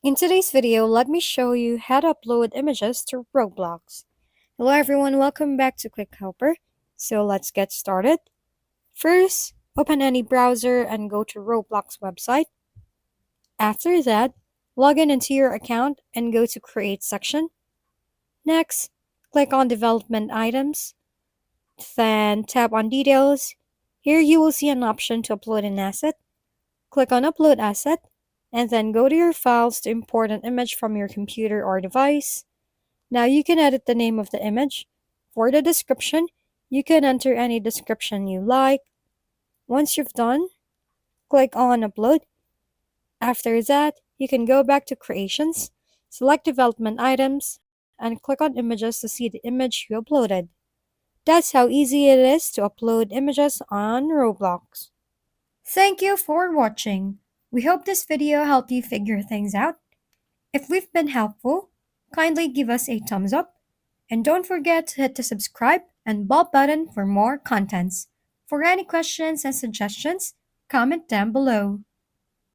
In today's video, let me show you how to upload images to Roblox. Hello everyone, welcome back to Quick Helper. So let's get started. First, open any browser and go to Roblox website. After that, log in into your account and go to Create section. Next, click on Development Items. Then tap on Details. Here you will see an option to upload an asset. Click on Upload Asset, and then go to your files to import an image from your computer or device. Now you can edit the name of the image. For the description, you can enter any description you like. Once you've done, click on Upload. After that, you can go back to Creations, select Development Items, and click on Images to see the image you uploaded. That's how easy it is to upload images on Roblox. Thank you for watching. We hope this video helped you figure things out. If we've been helpful, kindly give us a thumbs up and don't forget to hit the subscribe and bell button for more contents. For any questions and suggestions, comment down below.